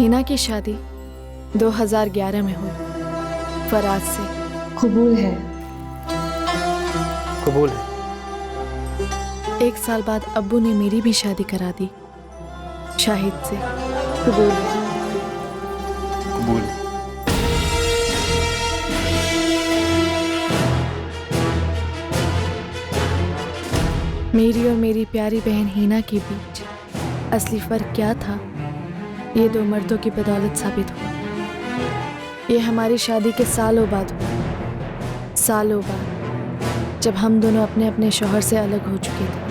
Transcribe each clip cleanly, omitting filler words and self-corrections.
हिना की शादी 2011 में हुई फराज से। कबूल है। कबूल है। 1 साल बाद अब्बू ने मेरी भी शादी करा दी शाहिद से। कबूल है। कबूल है। मेरी और मेरी प्यारी बहन हिना के बीच असली फर्क क्या था, ये 2 मर्दों की बदौलत साबित हुआ। ये हमारी शादी के सालों बाद हुआ, सालों बाद, जब हम दोनों अपने अपने शौहर से अलग हो चुके थे।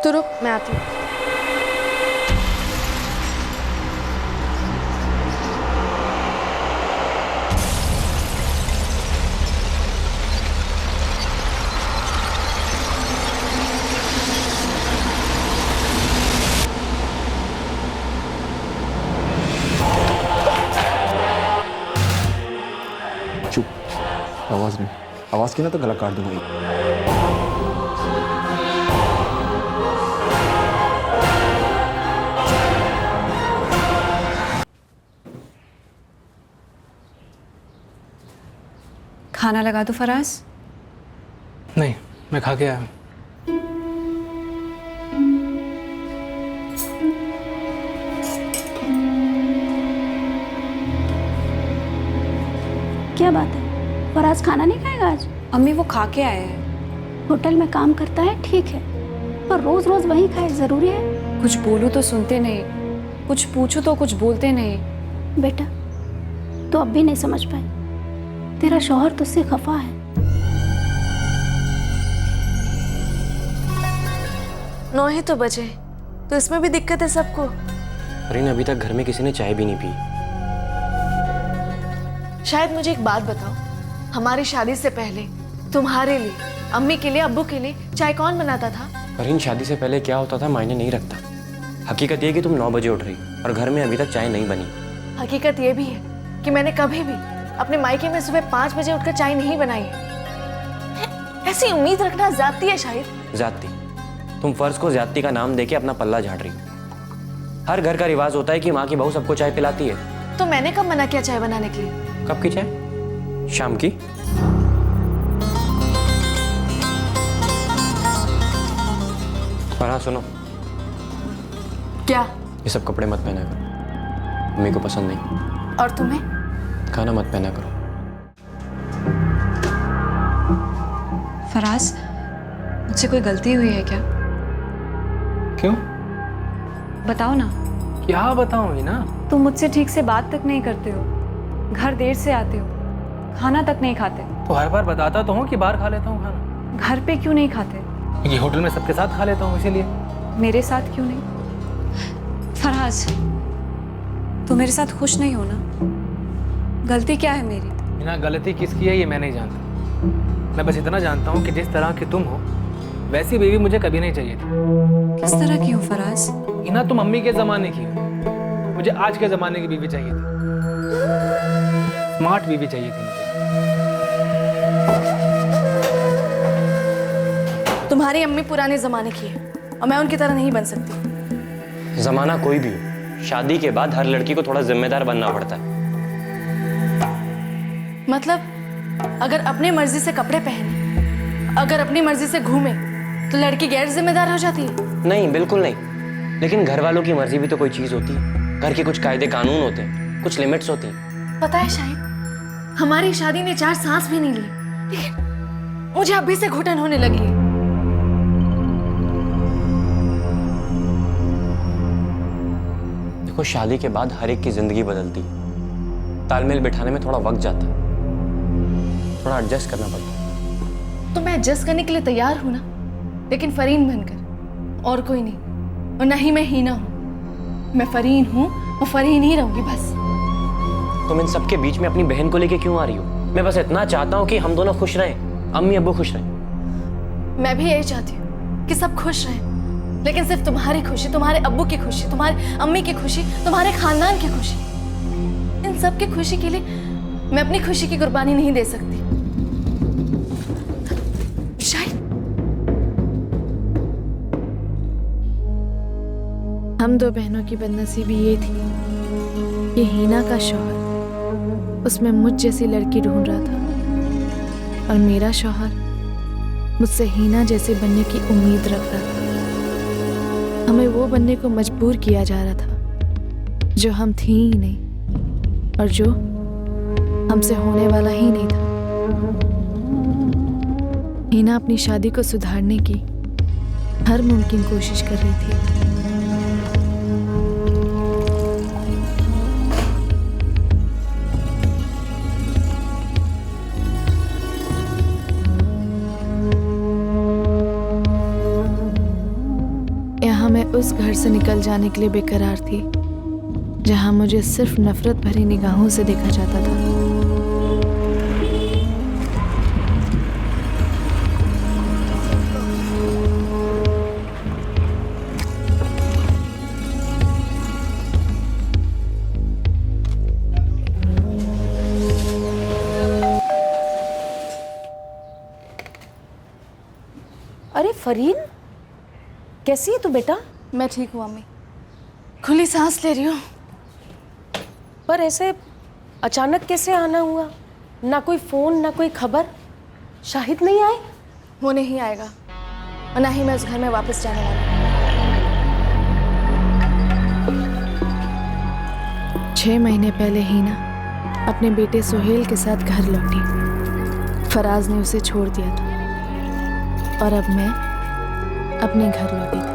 तो रुक, मैं आती हूँ। चुप, आवाज नहीं। आवाज की ना तो गला काट दूंगा। खाना लगा दो फराज? नहीं, मैं खा के आया हूँ। क्या बात है, फराज खाना नहीं खाएगा आज? अम्मी वो खा के आए हैं। होटल में काम करता है ठीक है, पर रोज रोज वही खाए जरूरी है? कुछ बोलूं तो सुनते नहीं, कुछ पूछूं तो कुछ बोलते नहीं। बेटा तो अब भी नहीं समझ पाए, तेरा शौहर तुझसे खफा है। 9 ही तो बजे, तो इसमें भी दिक्कत है सबको। अरे अभी तक घर में किसी ने चाय भी नहीं पी। शायद मुझे एक बात बताओ, हमारी शादी से पहले तुम्हारे लिए, अम्मी के लिए, अब्बू के लिए चाय कौन बनाता था? पर शादी से पहले क्या होता था मायने नहीं रखता। हकीकत ये कि तुम 9 बजे उठ रही और घर में अभी तक चाय नहीं बनी। हकीकत ये भी है कि मैंने कभी भी अपने मायके में सुबह 5 बजे उठकर चाय नहीं बनाई है। ऐसी उम्मीद रखना ज्यादती है शायद। ज्यादती? तुम फर्ज को ज्यादती का नाम देके अपना पल्ला झाड़ रही हो। हर घर का रिवाज होता है कि माँ की बहू सबको चाय पिलाती है। तो मैंने कब मना किया चाय बनाने के लिए? कब की चाय? शाम की? और हाँ सुनो, क्या? ये सब कपड़े मत पहना करो, मम्मी को पसंद नहीं। और तुम्हें? खाना मत पहना करो। फराज, मुझसे कोई गलती हुई है क्या? क्यों? बताओ ना। क्या बताऊँ ही ना? तुम मुझसे ठीक से बात तक नहीं करते हो, घर देर से आते हो, खाना तक नहीं खाते। तो हर बार बताता तो हूँ कि बाहर खा लेता हूँ खाना। घर पे क्यों नहीं खाते? ये होटल में सबके साथ खा लेता हूँ इसीलिए। मेरे साथ क्यों नहीं? फराज, तुम मेरे साथ खुश नहीं हो ना? गलती क्या है मेरी? बिना गलती किसकी है ये मैं नहीं जानता। मैं बस इतना जानता हूँ कि जिस तरह की तुम हो वैसी बीवी मुझे कभी नहीं चाहिए थी। किस तरह की हो फराज? इना तुम मम्मी के ज़माने की हो, मुझे आज के ज़माने की बीवी चाहिए थी। स्मार्ट बीवी चाहिए थी मुझे। तुम्हारी अम्मी पुराने जमाने की है और मैं उनकी तरह नहीं बन सकती। जमाना कोई भी हो, शादी के बाद हर लड़की को थोड़ा जिम्मेदार बनना पड़ता है। मतलब अगर अपनी मर्जी से कपड़े पहने, अगर अपनी मर्जी से घूमे, तो लड़की गैर जिम्मेदार हो जाती है? नहीं, बिल्कुल नहीं। लेकिन घर वालों की मर्जी भी तो कोई चीज होती है। घर के कुछ कायदे कानून होते हैं, कुछ लिमिट्स होती हैं। पता है शायद हमारी शादी ने 4 सांस भी नहीं ली, लेकिन मुझे अभी से घुटन होने लगी है। देखो, शादी के बाद हर एक की जिंदगी बदलती है। तालमेल बिठाने में थोड़ा वक्त जाता है, थोड़ा एडजस्ट करना पड़ता है। तो मैं एडजस्ट करने के लिए तैयार हूं ना, लेकिन फरीन बनकर, और कोई नहीं। और ना ही मैं हीना हूं, मैं फरीन हूं और फरीन ही रहूंगी बस। तुम इन सबके बीच में अपनी बहन को लेके क्यों आ रही हो? मैं बस इतना चाहता हूँ कि हम दोनों खुश रहें, अम्मी अब्बू खुश रहें। मैं भी यही चाहती हूँ कि सब खुश रहें, लेकिन सिर्फ तुम्हारी खुशी, तुम्हारे अब्बू की खुशी, तुम्हारे अम्मी की खुशी, तुम्हारे खानदान की खुशी, इन सब की खुशी के लिए मैं अपनी खुशी की कुर्बानी नहीं दे सकती। शाहिद, हम दो बहनों की बदनसीबी ये थी कि हीना का शौहर उसमें मुझ जैसी लड़की ढूंढ रहा था और मेरा शौहर मुझसे हीना जैसे बनने की उम्मीद रख रहा था। हमें वो बनने को मजबूर किया जा रहा था जो हम थी ही नहीं और जो हमसे होने वाला ही नहीं था। हीना अपनी शादी को सुधारने की हर मुमकिन कोशिश कर रही थी। यहाँ मैं उस घर से निकल जाने के लिए बेकरार थी जहाँ मुझे सिर्फ नफरत भरी निगाहों से देखा जाता था। अरे फरीन, कैसी है तू बेटा? मैं ठीक हूँ अम्मी, खुली सांस ले रही हूँ। पर ऐसे अचानक कैसे आना हुआ? ना कोई फोन ना कोई खबर। शाहिद नहीं आए? वो नहीं आएगा और ना ही मैं उस घर में वापस जाने वाली हूँ। 6 महीने पहले हीना अपने बेटे सोहेल के साथ घर लौटी। फराज ने उसे छोड़ दिया था और अब मैं अपने घर लौटी थी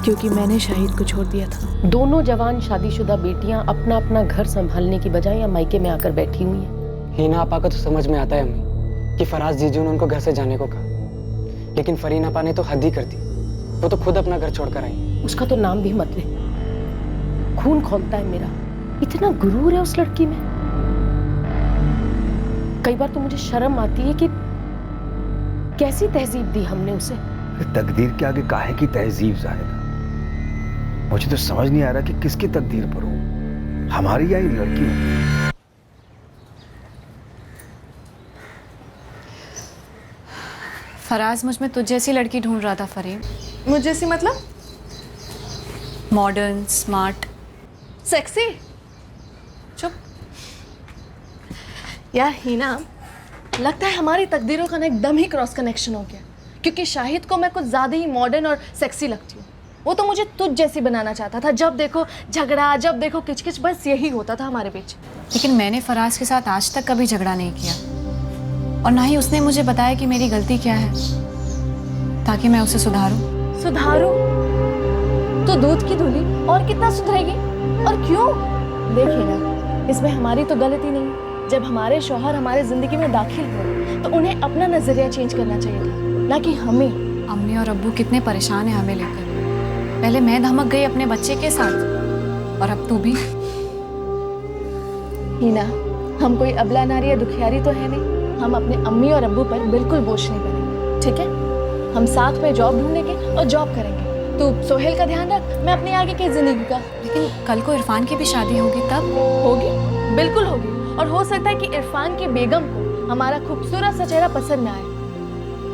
क्योंकि मैंने शाहिद को छोड़ दिया था। दोनों जवान शादीशुदा बेटियां अपना अपना घर संभालने की बजाय या मायके में आकर बैठी हुई हैं। हीना आपा को तो समझ में आता है अम्मी कि फराज जीजू ने उनको घर से जाने को कहा, लेकिन फरीन आपा ने तो हद ही कर दी। वो तो खुद अपना घर छोड़कर आई। उसका तो नाम भी मत ले, खून खौलता है मेरा। इतना गुरूर है उस लड़की में। कई बार तो मुझे शर्म आती है कि कैसी तहजीब दी हमने उसे। तकदीर के आगे काहे की तहजीब जाहिदा? मुझे तो समझ नहीं आ रहा कि किसकी तकदीर पर हूं, हमारी या ये लड़की हो। फराज मुझ में तुझ जैसी लड़की ढूंढ रहा था फरीन। मुझे जैसी मतलब? Modern, smart, sexy. चुप। यार हीना, लगता है हमारी तकदीरों का ना एकदम ही क्रॉस कनेक्शन हो गया, क्योंकि शाहिद को मैं कुछ ज़्यादा ही मॉडर्न और सेक्सी लगती हूँ। वो तो मुझे तुझ जैसी बनाना चाहता था। जब देखो झगड़ा, जब देखो किचकिच, बस यही होता था हमारे बीच। लेकिन मैंने फराज के साथ आज तक कभी झगड़ा नहीं किया और ना ही उसने मुझे बताया कि मेरी गलती क्या है, ताकि मैं उसे सुधारूं। सुधारो? तो दूध की धुली और कितना सुधरेगी? और क्यों? देखिए ना, इसमें हमारी तो गलती नहीं। जब हमारे शौहर हमारे जिंदगी में दाखिल हो तो उन्हें अपना नजरिया चेंज करना चाहिए था, ना कि हमें। अम्मी और अब्बू कितने परेशान हैं हमें लेकर। पहले मैं धमक गई अपने बच्चे के साथ और अब तू भी। हीना, हम कोई अबला नारी या दुखियारी तो है नहीं। हम अपने अम्मी और अब्बू पर बिल्कुल बोझ नहीं बनेंगे, ठीक है? हम साथ में जॉब ढूंढेंगे और जॉब करेंगे। तू सोहेल का ध्यान रख, मैं अपनी आगे की जिंदगी का। लेकिन कल को इरफान की भी शादी होगी तब। होगी, बिल्कुल होगी। और हो सकता है कि इरफान की बेगम को हमारा खूबसूरत सा चेहरा पसंद ना आए।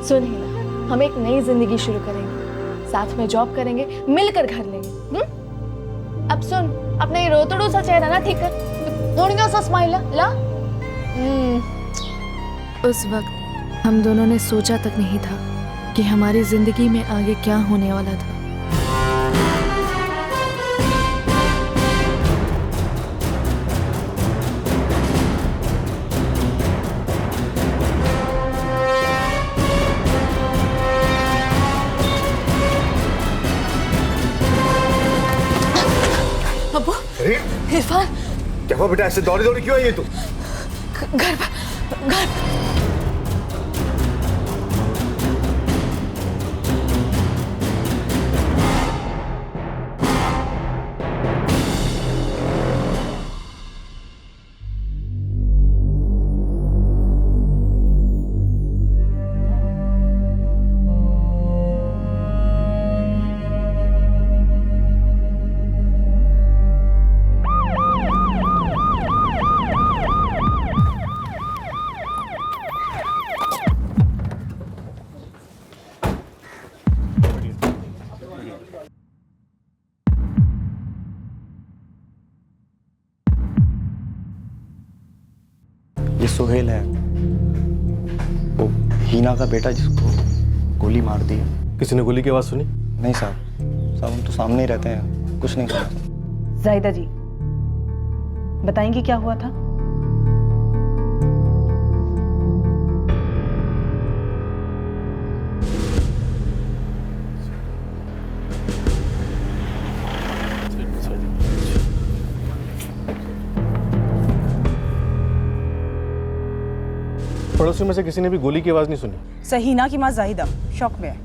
सुन हीना, हम एक नई जिंदगी शुरू करेंगे, साथ में जॉब करेंगे, मिलकर घर लेंगे। अब सुन, अपना ये रोतड़ू सा चेहरा ना ठीक कर, थोड़ा सा स्माइल ला। उस वक्त हम दोनों ने सोचा तक नहीं था कि हमारी जिंदगी में आगे क्या होने वाला था। अब्बू, इरफान, क्या हुआ बेटा? ऐसे दौड़ी दौड़ी क्यों आई है तू? घर पर, घर। ये सोहेल है, वो हीना का बेटा जिसको गोली मार दी है। किसी ने गोली की आवाज़ सुनी? नहीं साहब, हम तो सामने ही रहते हैं, कुछ नहीं सुना। जाहिदा जी बताएंगी क्या हुआ था? पड़ोसियों में से किसी ने भी गोली की आवाज़ नहीं सुनी? सहीना की माँ जाहिदा शौक में है,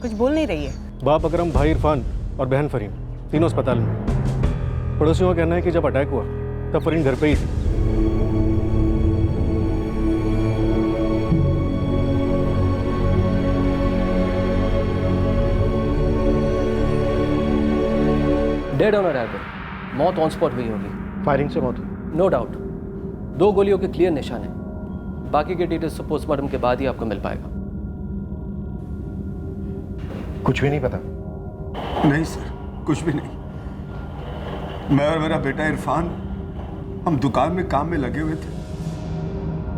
कुछ बोल नहीं रही है। बाप अकरम, भाई इरफान और बहन फरीन तीनों अस्पताल में। पड़ोसियों का कहना है कि जब अटैक हुआ तब फरीन घर पे ही थी। डेड ऑन अराइवल, मौत ऑन स्पॉट हुई होगी। फायरिंग से मौत हुई? No doubt. 2 गोलियों के क्लियर निशान है। बाकी के डिटेल्स तो पोस्टमार्टम के बाद ही आपको मिल पाएगा। कुछ भी नहीं पता? नहीं सर, कुछ भी नहीं। मैं और मेरा बेटा इरफान हम दुकान में काम में लगे हुए थे,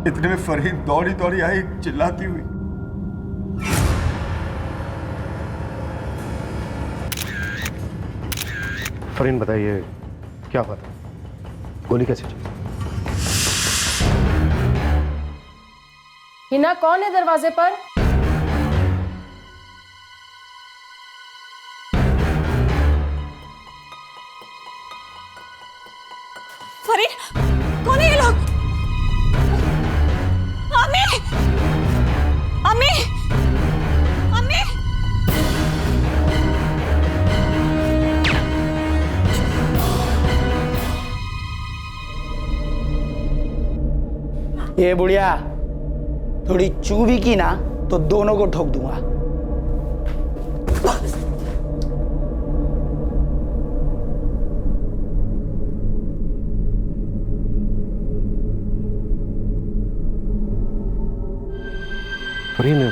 इतने में फरीन दौड़ी दौड़ी आई चिल्लाती हुई। फरीन बताइए क्या हुआ था? गोली कैसे चली? हिना कौन है दरवाजे पर? फरीन, कौन है ये लोग? अम्मी! अम्मी! अम्मी! ये बुढ़िया थोड़ी चू भी की ना तो दोनों को ठोक दूंगा। फरीन,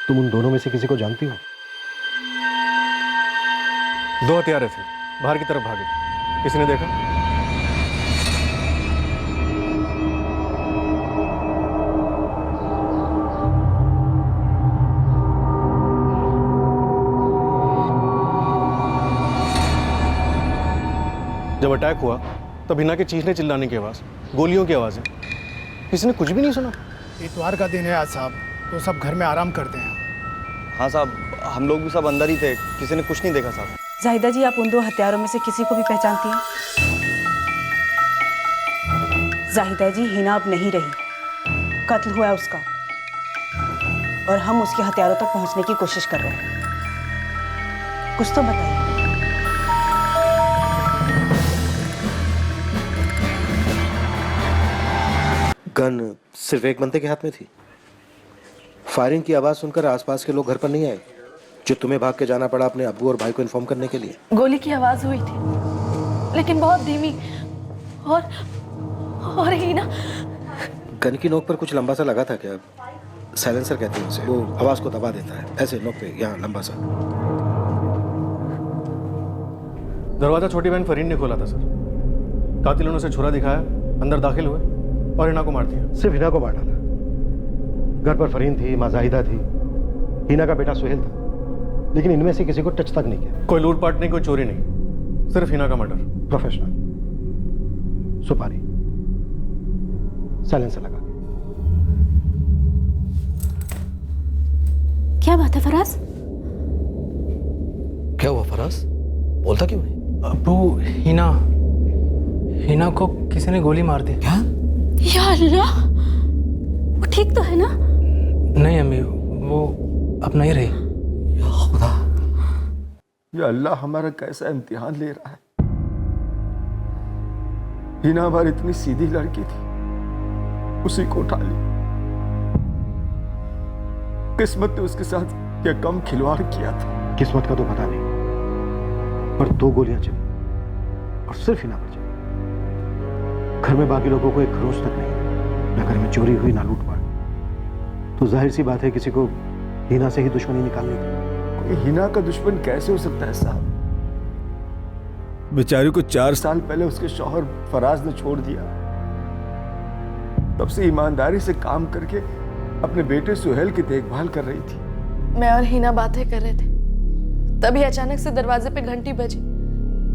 तुम उन दोनों में से किसी को जानती हो? 2 हत्यारे थे, बाहर की तरफ भागे। किसी ने देखा? जब अटैक हुआ तब हिना के चीखने चिल्लाने की आवाज़, गोलियों की आवाज़ है। किसी ने कुछ भी नहीं सुना? इतवार का दिन है आज साहब, तो सब घर में आराम करते हैं। हाँ साहब, हम लोग भी सब अंदर ही थे, किसी ने कुछ नहीं देखा साहब। जाहिदा जी, आप उन 2 हत्यारों में से किसी को भी पहचानती हैं? जाहिदा जी, हिना अब नहीं रही, कत्ल हुआ है उसका, और हम उसके हत्यारों तक पहुंचने की कोशिश कर रहे हैं। कुछ तो बताइए। गन सिर्फ एक बंदे के हाथ में थी। फायरिंग की आवाज सुनकर आसपास के लोग घर पर नहीं आए, जो तुम्हें भाग के जाना पड़ा अपने अब्बू और भाई को इन्फॉर्म करने के लिए। गोली की आवाज हुई थी, लेकिन बहुत धीमी, और हीना। गन की नोक पर कुछ लंबा सा लगा था क्या? साइलेंसर कहते हैं उसे, वो आवाज को दबा देता है, ऐसे नोक पे यहाँ लंबा सा। दरवाजा छोटी बहन फरीन ने खोला था सर। कातिलों ने उसे छुरा दिखाया, अंदर दाखिल हुए और हिना को मार दिया। सिर्फ हिना को मार डाला? घर पर फरीन थी, माँ जाहिदा थी, हिना का बेटा सुहेल था, लेकिन इनमें से किसी को टच तक नहीं किया। कोई लूटपाट नहीं, कोई चोरी नहीं, सिर्फ हिना का मर्डर। प्रोफेशनल। सुपारी, साइलेंसर लगा। क्या बात है फराज? क्या हुआ फराज? बोलता क्यों नहीं? अब्बू, हिना को किसी ने गोली मार दी। क्या? या अल्लाह, वो ठीक तो है ना? नहीं अम्मी, वो अब नहीं रही। या खुदा, या अल्लाह हमारा कैसा इम्तिहान ले रहा है। हिना हमारी इतनी सीधी लड़की थी, उसी को उठा ली। किस्मत ने उसके साथ यह कम खिलवाड़ किया था। किस्मत का तो पता नहीं, पर 2 गोलियां चली और सिर्फ हिना पर चली। घर में बाकी लोगों को एक खरोच तक नहीं, न घर में चोरी हुई ना लूटपाट। तो जाहिर सी बात है किसी को हिना से ही दुश्मनी निकालनी थी। हिना का दुश्मन कैसे हो सकता है साहब? बेचारी को 4 साल पहले उसके शौहर फराज ने छोड़ दिया। तब से ईमानदारी से काम करके अपने बेटे सुहेल की देखभाल कर रही थी। मैं और हिना बातें कर रहे थे, तभी अचानक से दरवाजे पे घंटी बजी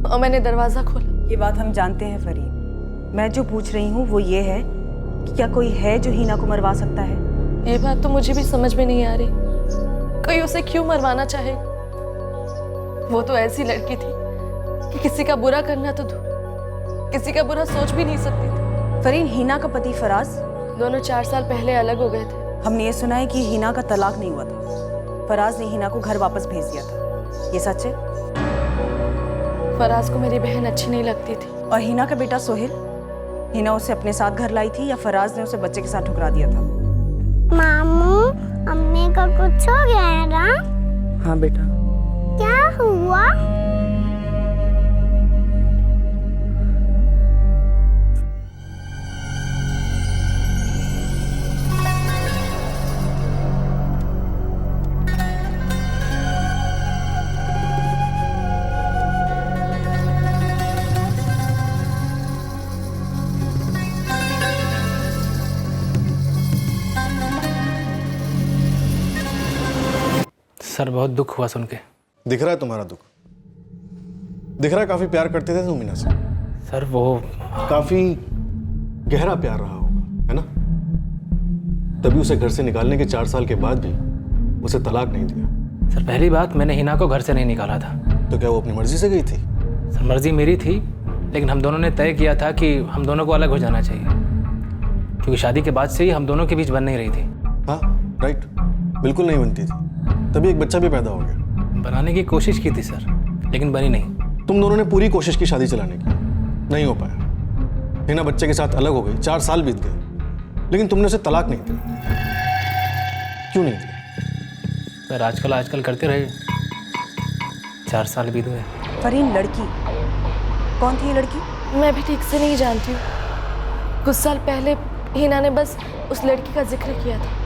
और मैंने दरवाजा खोला। ये बात हम जानते हैं फरीद। मैं जो पूछ रही हूँ वो ये है कि क्या कोई है जो हिना को मरवा सकता है? ये बात तो मुझे भी समझ में नहीं आ रही, कोई उसे क्यों मरवाना चाहे। वो तो ऐसी लड़की थी कि किसी का बुरा करना तो दूर, किसी का बुरा सोच भी नहीं सकती थी। फरीद, हिना का पति फराज दोनों 4 साल पहले अलग हो गए थे। हमने ये सुना है कि हिना का तलाक नहीं हुआ था। फराज ने हिना को घर वापस भेज दिया था, ये सच है? फराज को मेरी बहन अच्छी नहीं लगती थी। और हिना का बेटा सोहेल, हिना उसे अपने साथ घर लाई थी या फराज ने उसे बच्चे के साथ ठुकरा दिया था? मामू, अम्मी का कुछ हो गया है ना? हाँ बेटा। क्या हुआ? सर बहुत दुख हुआ सुन के। दिख रहा है तुम्हारा दुख, दिख रहा है काफी प्यार करते थे तुम मीना से। सर वो काफी गहरा प्यार रहा होगा, है ना? तभी उसे घर से निकालने के 4 साल के बाद भी उसे तलाक नहीं दिया। सर पहली बात, मैंने हिना को घर से नहीं निकाला था। तो क्या वो अपनी मर्जी से गई थी? सर मर्जी मेरी थी, लेकिन हम दोनों ने तय किया था कि हम दोनों को अलग हो जाना चाहिए, क्योंकि शादी के बाद से ही हम दोनों के बीच बन नहीं रही थी। हाँ राइट, बिल्कुल नहीं बनती थी, तभी एक बच्चा भी पैदा हो गया। बनाने की कोशिश की थी सर, लेकिन बनी नहीं। तुम दोनों ने पूरी कोशिश की शादी चलाने की, नहीं हो पाया। हिना बच्चे के साथ अलग हो गई, 4 साल बीत गए, लेकिन तुमने उसे तलाक नहीं दिया। क्यों नहीं दिया? सर आजकल करते रहे, 4 साल बीत गए। फरीन, लड़की कौन थी? ये लड़की मैं भी ठीक से नहीं जानती हूँ। कुछ साल पहले हिना ने बस उस लड़की का जिक्र किया था।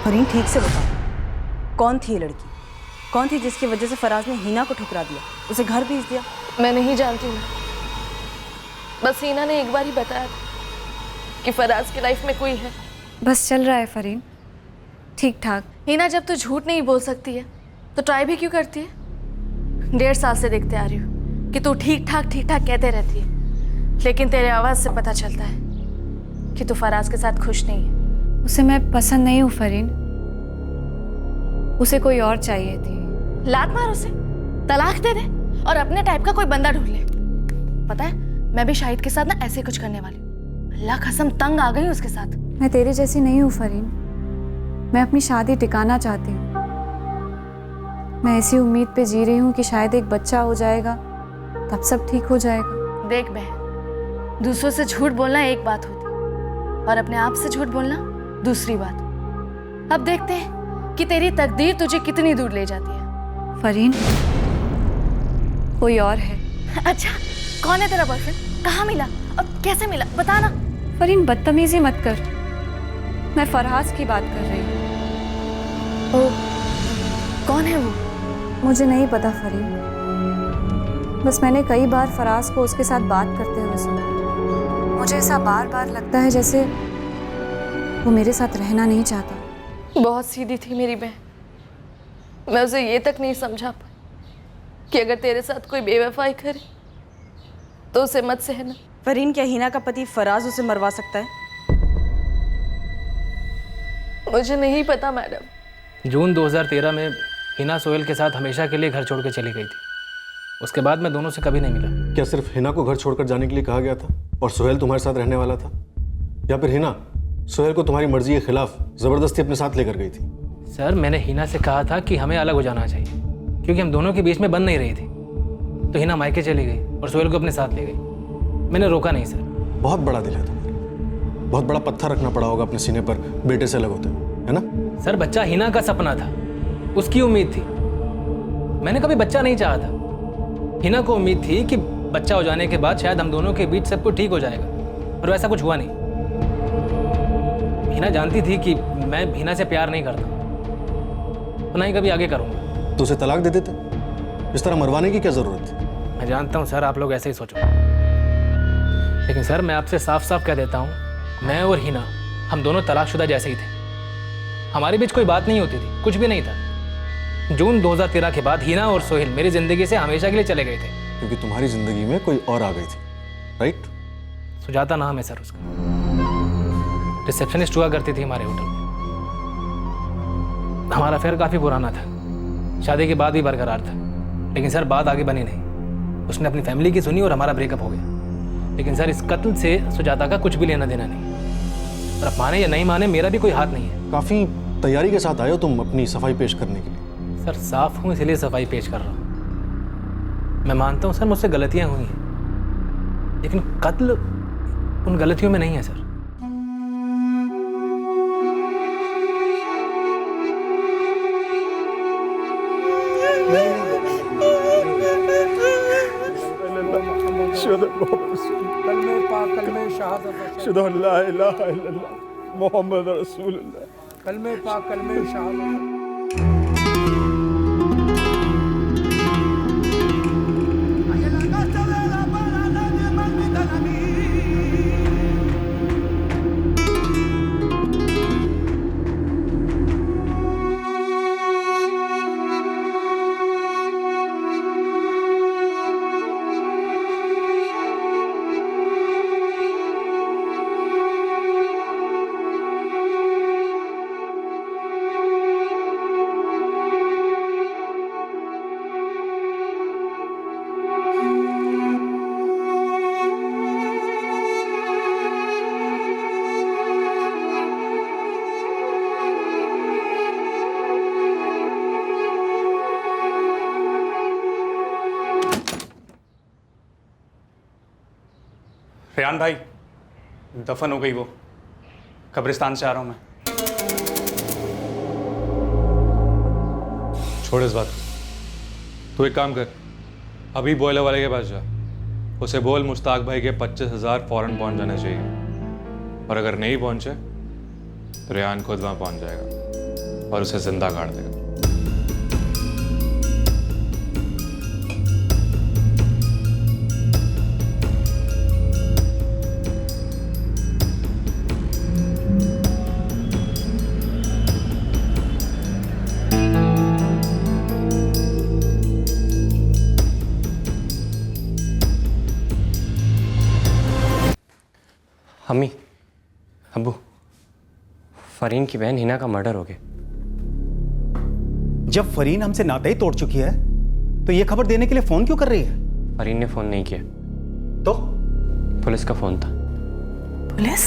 फरीन, ठीक से बता, कौन थी ये लड़की? कौन थी जिसकी वजह से फराज ने हिना को ठुकरा दिया, उसे घर भेज दिया? मैं नहीं जानती हूँ, बस हिना ने एक बार ही बताया था कि फराज की लाइफ में कोई है। बस चल रहा है फरीन, ठीक ठाक। हिना, जब तू झूठ नहीं बोल सकती है तो ट्राई भी क्यों करती है? 1.5 साल से देखते आ रही हूँ कि तू ठीक ठाक कहते रहती है, लेकिन तेरे आवाज से पता चलता है कि तू फराज के साथ खुश नहीं है। उसे मैं पसंद नहीं हूँ फरीन, उसे कोई और चाहिए थी। लात मार उसे, तलाक दे दे और अपने टाइप का कोई बंदा ढूंढ ले। पता है, मैं भी शाहिद के साथ ना ऐसे कुछ करने वाली हूँ। अल्लाह कसम तंग आ गई उसके साथ। मैं तेरी जैसी नहीं हूँ फरीन, मैं अपनी शादी टिकाना चाहती हूँ। मैं ऐसी उम्मीद पे जी रही हूँ कि शायद एक बच्चा हो जाएगा, तब सब ठीक हो जाएगा। देख बहन, दूसरों से झूठ बोलना एक बात होती और अपने आप से झूठ बोलना दूसरी बात। अब देखते हैं कि तेरी तकदीर तुझे कितनी दूर ले जाती है। फरीन, कोई और है। अच्छा, कौन है तेरा बॉयफ्रेंड? कहाँ मिला और कैसे मिला, बता ना। फरीन, बदतमीजी मत कर, मैं फरहाज की बात कर रही हूँ। कौन है वो? मुझे नहीं पता फरीन, बस मैंने कई बार फराज को उसके साथ बात करते हुए सुना। मुझे ऐसा बार बार लगता है जैसे वो मेरे साथ रहना नहीं चाहता। बहुत सीधी थी मेरी बहन, मैं उसे ये तक नहीं समझा पाई कि अगर तेरे साथ कोई बेवफाई करे तो उसे मत सहना। फरीन, क्या हिना का पति फराज उसे मरवा सकता है? मुझे नहीं पता मैडम। जून 2013 में हिना सोहेल के साथ हमेशा के लिए घर छोड़ के चली गई थी। उसके बाद मैं दोनों से कभी नहीं मिला। क्या सिर्फ हिना को घर छोड़कर जाने के लिए कहा गया था और सोहेल तुम्हारे साथ रहने वाला था, या फिर हिना सोहेल को तुम्हारी मर्जी के खिलाफ जबरदस्ती अपने साथ लेकर गई थी? सर मैंने हिना से कहा था कि हमें अलग हो जाना चाहिए, क्योंकि हम दोनों के बीच में बन नहीं रही थी। तो हिना मायके चली गई और सोहेल को अपने साथ ले गई। मैंने रोका नहीं सर। बहुत बड़ा दिल है तुम्हारा, बहुत बड़ा पत्थर रखना पड़ा होगा अपने सीने पर बेटे से अलग होते हुए, है ना? सर बच्चा हिना का सपना था, उसकी उम्मीद थी। मैंने कभी बच्चा नहीं चाहा था। हिना को उम्मीद थी कि बच्चा हो जाने के बाद शायद हम दोनों के बीच सब कुछ ठीक हो जाएगा, पर वैसा कुछ हुआ नहीं। हिना जानती थी कि मैं हिना से प्यार नहीं करता, तो ना ही कभी आगे करूंगा। तो उसे तलाक दे देते, इस तरह मरवाने की क्या जरूरत थी? मैं जानता हूं सर, आप लोग ऐसे ही सोचो, लेकिन सर मैं आपसे साफ साफ कह देता हूँ, मैं और हिना हम दोनों तलाकशुदा जैसे ही थे। हमारे बीच कोई बात नहीं होती थी, कुछ भी नहीं था। जून 2013 के बाद हिना और सोहेल मेरी जिंदगी से हमेशा के लिए चले गए थे। क्योंकि तुम्हारी जिंदगी में कोई और आ गई थी, राइट? सुजाता नाम है सर उसका, रिसेप्शनिस्ट हुआ करती थी हमारे होटल में। हमारा अफेयर काफ़ी पुराना था, शादी के बाद भी बरकरार था, लेकिन सर बात आगे बनी नहीं। उसने अपनी फैमिली की सुनी और हमारा ब्रेकअप हो गया। लेकिन सर इस कत्ल से सुजाता का कुछ भी लेना देना नहीं, और अब माने या नहीं माने मेरा भी कोई हाथ नहीं है। काफ़ी तैयारी के साथ आए हो तुम अपनी सफाई पेश करने के लिए। सर साफ हूँ इसलिए सफाई पेश कर रहा हूँ। मैं मानता हूँ सर मुझसे गलतियाँ हुई हैं, लेकिन कत्ल उन गलतियों में नहीं है सर। मोहम्मद रसूलुल्लाह। कलमे पाक कलमे शहादत। रेहान भाई, दफन हो गई वो, कब्रिस्तान से आ रहा हूं मैं। छोड़ इस बात को। तू एक काम कर, अभी बॉयलर वाले के पास जा, उसे बोल मुश्ताक भाई के 25,000 फौरन पहुंच जाने चाहिए, और अगर नहीं पहुंचे तो रेहान खुद वहां पहुंच जाएगा और उसे जिंदा गाड़ देगा। अम्मी, अब्बू, फरीन की बहन हिना का मर्डर हो गया। जब फरीन हमसे नाता ही तोड़ चुकी है तो ये खबर देने के लिए फोन क्यों कर रही है? फरीन ने फोन नहीं किया तो पुलिस का फोन था। पुलिस?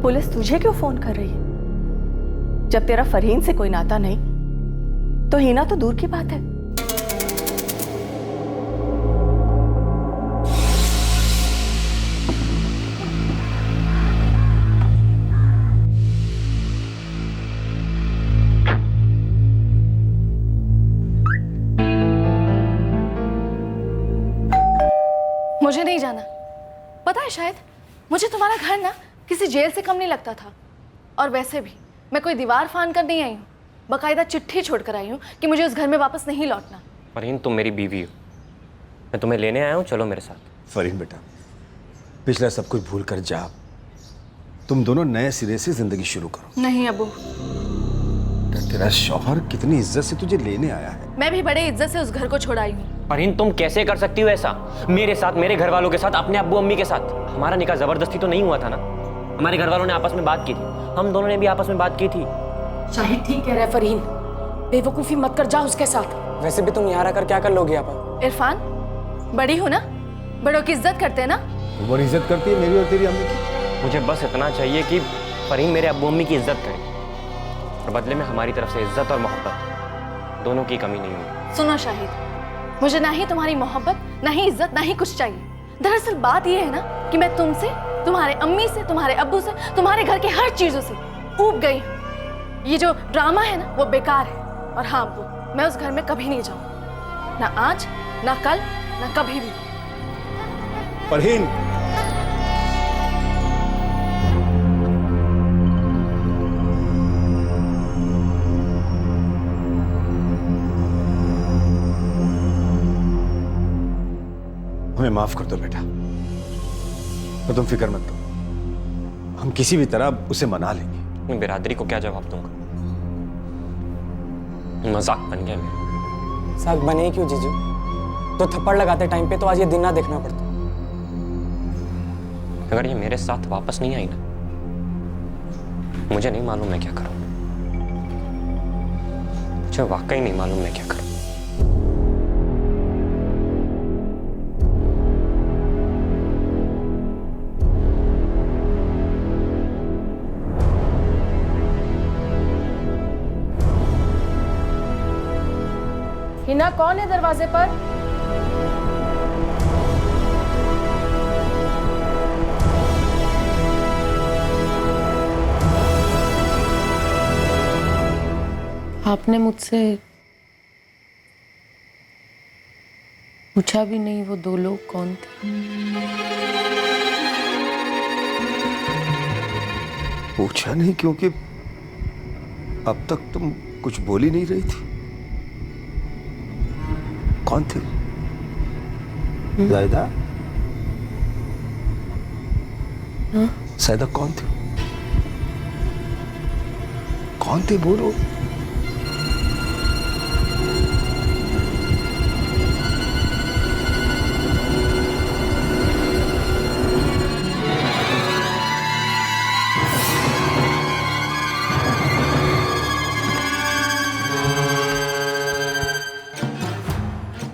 पुलिस तुझे क्यों फोन कर रही है? जब तेरा फरहीन से कोई नाता नहीं तो हिना तो दूर की बात है। मुझे नहीं जाना। पता है शायद मुझे तुम्हारा घर ना किसी जेल से कम नहीं लगता था। और वैसे भी मैं कोई दीवार फान कर नहीं आई हूँ, बाकायदा चिट्ठी छोड़कर आई हूँ कि मुझे उस घर में वापस नहीं लौटना। फरीन तुम मेरी बीवी हो, मैं तुम्हें लेने आया हूँ, चलो मेरे साथ। फरीन बेटा, पिछला सब कुछ भूल कर जा, तुम दोनों नए सिरे से जिंदगी शुरू करो। नहीं अबू, तेरा शौहर कितनी इज्जत से तुझे लेने आया है। मैं भी बड़े इज्जत से उस घर को छोड़ाई हूँ। फरीन तुम कैसे कर सकती हो ऐसा? मेरे साथ, मेरे घर वालों के साथ, अपने अब्बू अम्मी के साथ। हमारा निकाह जबरदस्ती तो नहीं हुआ था ना। हमारे घर वालों ने आपस में बात की थी, हम दोनों ने भी आपस में बात की थी। शाहिद ठीक कह रहा है फरहीन, बेवकूफी मत कर, जा उसके साथ। वैसे भी तुम यहाँ रहकर क्या कर लोगी आप? इरफान, बड़ी हो ना, बड़ों की इज्जत करते हैं ना। बड़ी इज्जत करती है मेरी और तेरी अम्मी की। मुझे बस इतना चाहिए कि फरीन मेरे अब्बू अम्मी की इज्जत करे, और बदले में हमारी तरफ से इज्जत और मोहब्बत दोनों की कमी नहीं हुई। सुनो शाहिद, मुझे ना ही तुम्हारी मोहब्बत, ना ही इज्जत, ना ही कुछ चाहिए। दरअसल बात यह है ना कि मैं तुमसे, तुम्हारे अम्मी से, तुम्हारे अब्बू से, तुम्हारे घर के हर चीजों से ऊब गई हूँ। ये जो ड्रामा है ना वो बेकार है। और हाँ अब्बू, मैं उस घर में कभी नहीं जाऊँ, ना आज, ना कल, ना कभी भी। फरहीन, हमें माफ कर दो बेटा, तो तुम फिक्र मत करो, हम किसी भी तरह उसे मना लेंगे। बिरादरी को क्या जवाब दूंगा? मजाक बन गया मेरा। साग बने ही क्यों जीजू? तो थप्पड़ लगाते टाइम पे तो आज ये दिन ना देखना पड़ता। अगर ये मेरे साथ वापस नहीं आई ना, मुझे नहीं मालूम मैं क्या करूं। मुझे वाकई नहीं मालूम मैं क्या करूं। हिना, कौन है दरवाजे पर? आपने मुझसे पूछा भी नहीं वो दो लोग कौन थे? पूछा नहीं क्योंकि अब तक तुम कुछ बोल ही नहीं रही थी। कौन थे? जायदा? सैदा कौन थे? कौन थे बोलो।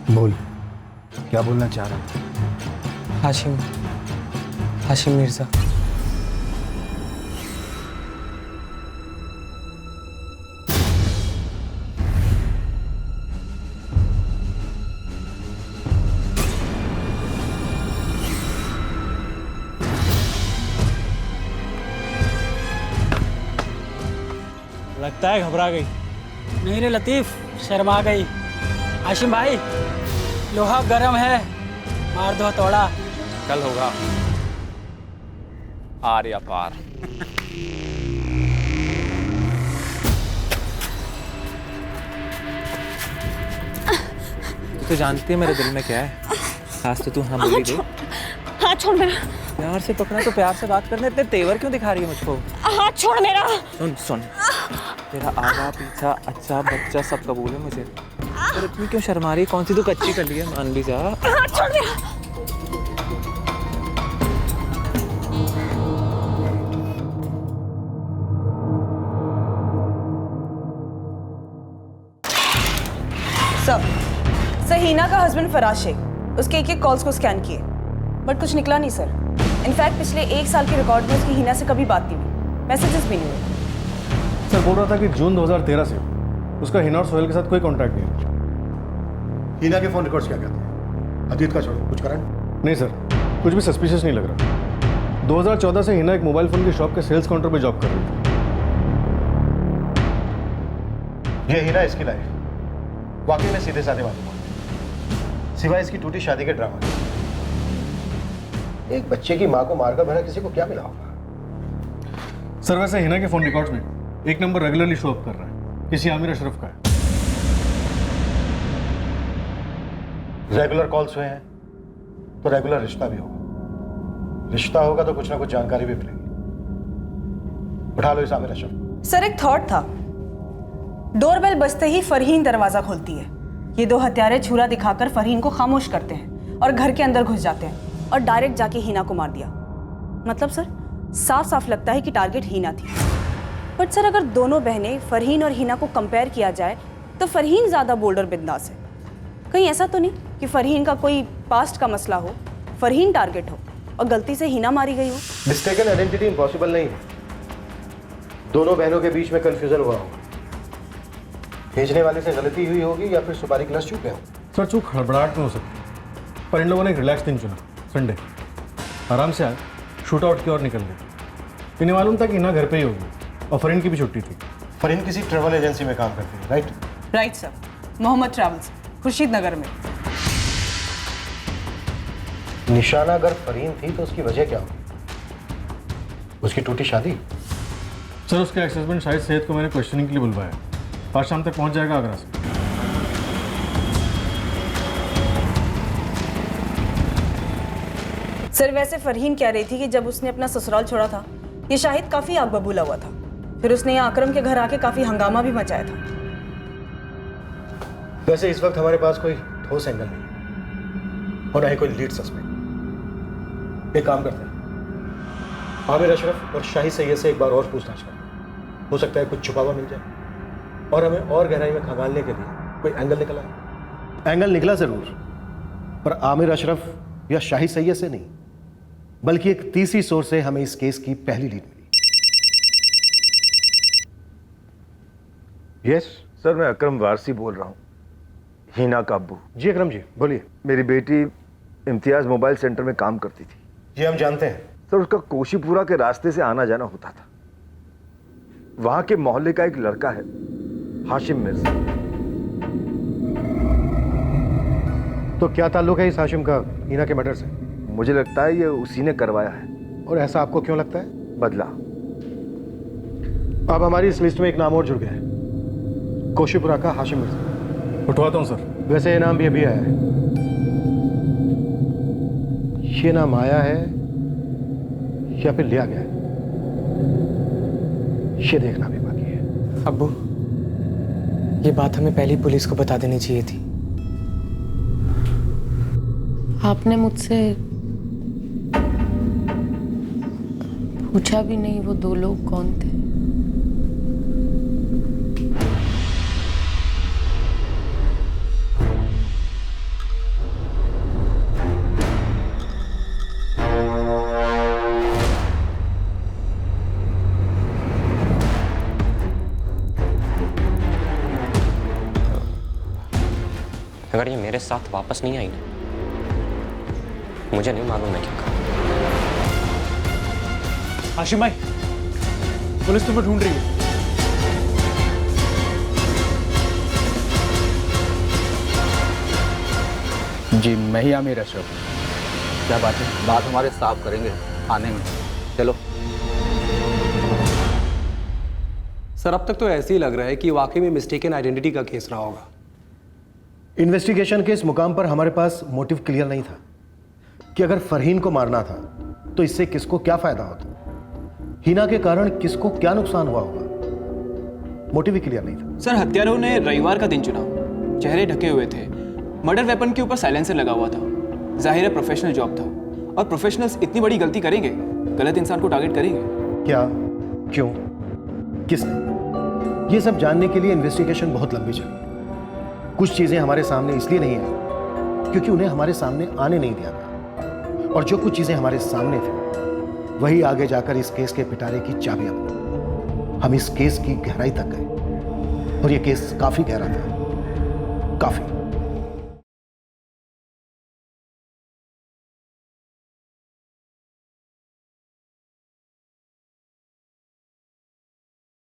बोल, क्या बोलना चाह रहा है? हाशिम मिर्जा। लगता है घबरा गई। नहीं रे लतीफ, शर्मा गई। हाशिम भाई, लोहा गरम है, मार दो हथौड़ा। कल होगा आर या पार। तू तो जानती है मेरे दिल में क्या है। आज तो तू हाँ बोली दे। हाथ छोड़ मेरा। प्यार से पकड़ा तो प्यार से बात करने, इतने तेवर क्यों दिखा रही है मुझको? हाथ छोड़ मेरा। सुन, तेरा आगा पीछा अच्छा बच्चा सब कबूल है मुझे। पर इतनी क्यों शर्मा रही है? कौन सी तू कच्ची कर ली है? मान भी जा। हाथ छोड़ मेरा। सर, हिना का हस्बैंड फराज शेख, उसके एक कॉल्स को स्कैन किए, बट कुछ निकला नहीं सर। इनफैक्ट पिछले 1 साल के रिकॉर्ड में उसकी हिना से कभी बात नहीं हुई, मैसेजेस भी नहीं हुए। सर बोल रहा था कि जून 2013 से उसका हिना और सोहेल के साथ कोई कांटेक्ट नहीं है। हिना के फोन रिकॉर्ड्स क्या कहते हैं? अतीत का छोड़ो, कुछ करा नहीं सर, कुछ भी सस्पिशियस नहीं लग रहा। 2014 से हिना एक मोबाइल फोन की शॉप के सेल्स काउंटर पे जॉब कर रही थी। ये हिना, इसकी लाइफ वाकई में सीधे साधे मालूम हुआ, सिवाय इसकी टूटी शादी के ड्रामा। एक बच्चे की माँ को मारकर भला किसी को क्या मिला होगा? सर वैसे हिना के फोन रिकॉर्ड्स में एक नंबर रेगुलरली शो अप कर रहा है, किसी आमिर अशरफ का है। रेगुलर कॉल्स हुए हैं तो रेगुलर रिश्ता भी होगा। रिश्ता होगा तो कुछ ना कुछ जानकारी भी मिलेगी। उठा लो इस आमिर अशरफ। सर एक थॉट था, डोरबेल बजते ही फरहीन दरवाजा खोलती है। ये दो हत्यारे छुरा दिखाकर फरहीन को खामोश करते हैं और घर के अंदर घुस जाते हैं और डायरेक्ट जाके हिना को मार दिया। मतलब सर साफ साफ लगता है कि टारगेट हिना थी। बट सर अगर दोनों बहनें फरहीन और हिना को कंपेयर किया जाए तो फरहीन ज़्यादा बोल्ड और बिंदास है। कहीं ऐसा तो नहीं कि फरहीन का कोई पास्ट का मसला हो, फरहीन टारगेट हो और गलती से हिना मारी गई हो? मिस्टेकन आइडेंटिटी इम्पॉसिबल नहीं है। दोनों बहनों के बीच में कंफ्यूजन हुआ होगा। भेजने वाले से गलती हुई होगी या फिर सुपारी गिलास चूके हो। सर चूक हड़बड़ाहट में हो सकती, पर इन लोगों ने एक रिलैक्स दिन चुना, संडे। आराम से आए, शूट आउट की ओर निकल गए। इन्हें मालूम था कि हिना घर पे ही होगी और फरहीन की भी छुट्टी थी। फरहीन किसी ट्रैवल एजेंसी में काम करती है, right? Right sir, Mohammad travels, Khurshid Nagar में। निशाना अगर फरहीन थी तो उसकी वजह क्या होगी? उसकी टूटी शादी? सर उसके एक्स हस्बैंड शाहिद सैयद को मैंने क्वेश्चनिंग के लिए बुलवाया, आज शाम तक पहुंच जाएगा आगरा से। सर वैसे फरहीन कह रही थी कि जब उसने अपना ससुराल छोड़ा था ये शाहिद काफी आग बबूला हुआ था, फिर उसने यहाँ अकरम के घर आके काफी हंगामा भी मचाया था। वैसे इस वक्त हमारे पास कोई ठोस एंगल नहीं और ना ही कोई लीड सस्पेक्ट। एक काम करते हैं, आमिर अशरफ और शाहिद सैयद से एक बार और पूछताछ करते हैं, हो सकता है कुछ छुपा हुआ मिल जाए और हमें और गहराई में खंगालने के लिए कोई एंगल निकल आए। एंगल निकला जरूर, पर आमिर अशरफ या शाहिद सैयद से नहीं, बल्कि एक तीसरी सोर्स से हमें इस केस की पहली लीड मिली। यस सर, मैं अकरम वारसी बोल रहा हूँ, हिना का अब्बू। जी अकरम जी बोलिए। मेरी बेटी इम्तियाज मोबाइल सेंटर में काम करती थी। जी हम जानते हैं सर, उसका कोशीपुरा के रास्ते से आना जाना होता था। वहां के मोहल्ले का एक लड़का है हाशिम मिर्जा। तो क्या ताल्लुक है इस हाशिम का हिना के मर्डर से? मुझे लगता है ये उसी ने करवाया है। और ऐसा आपको क्यों लगता है? बदला। अब हमारी इस लिस्ट में एक नाम और जुड़ गया है, कोशीपुरा का हाशिम मिर्जा। उठवाता हूँ सर। वैसे ये नाम भी अभी आया है। ये नाम आया है या फिर लिया गया है, ये देखना भी बाकी है। अब्बू, ये बात हमें पहले पुलिस को बता देनी चाहिए थी। आपने मुझसे पूछा भी नहीं वो दो लोग कौन थे। अगर ये मेरे साथ वापस नहीं आई ना, मुझे नहीं मालूम मैं क्या करूं। हाशिम भाई, पुलिस तुम्हें ढूंढ रही है। जी मैं ही आमिर अशरफ। क्या बात है? बात हमारे साफ करेंगे आने में। चलो। सर अब तक तो ऐसे ही लग रहा है कि वाकई में मिस्टेकन आइडेंटिटी का केस रहा होगा। इन्वेस्टिगेशन के इस मुकाम पर हमारे पास मोटिव क्लियर नहीं था कि अगर फरहीन को मारना था तो इससे किसको क्या फायदा होता, हिना के कारण किसको क्या नुकसान हुआ होगा। मोटिव ही क्लियर नहीं था। सर हत्यारों ने रविवार का दिन चुना, चेहरे ढके हुए थे, मर्डर वेपन के ऊपर साइलेंसर लगा हुआ था। जाहिर है प्रोफेशनल जॉब था, और प्रोफेशनल्स इतनी बड़ी गलती करेंगे, गलत इंसान को टारगेट करेंगे। क्या, क्यों, किसने, ये सब जानने के लिए इन्वेस्टिगेशन बहुत लंबी चली। कुछ चीजें हमारे सामने इसलिए नहीं आई क्योंकि उन्हें हमारे सामने आने नहीं दिया गया, और जो कुछ चीजें हमारे सामने थी वही आगे जाकर इस केस के पिटारे की चाबियां बनी। हम इस केस की गहराई तक गए और ये केस काफी गहरा था, काफी।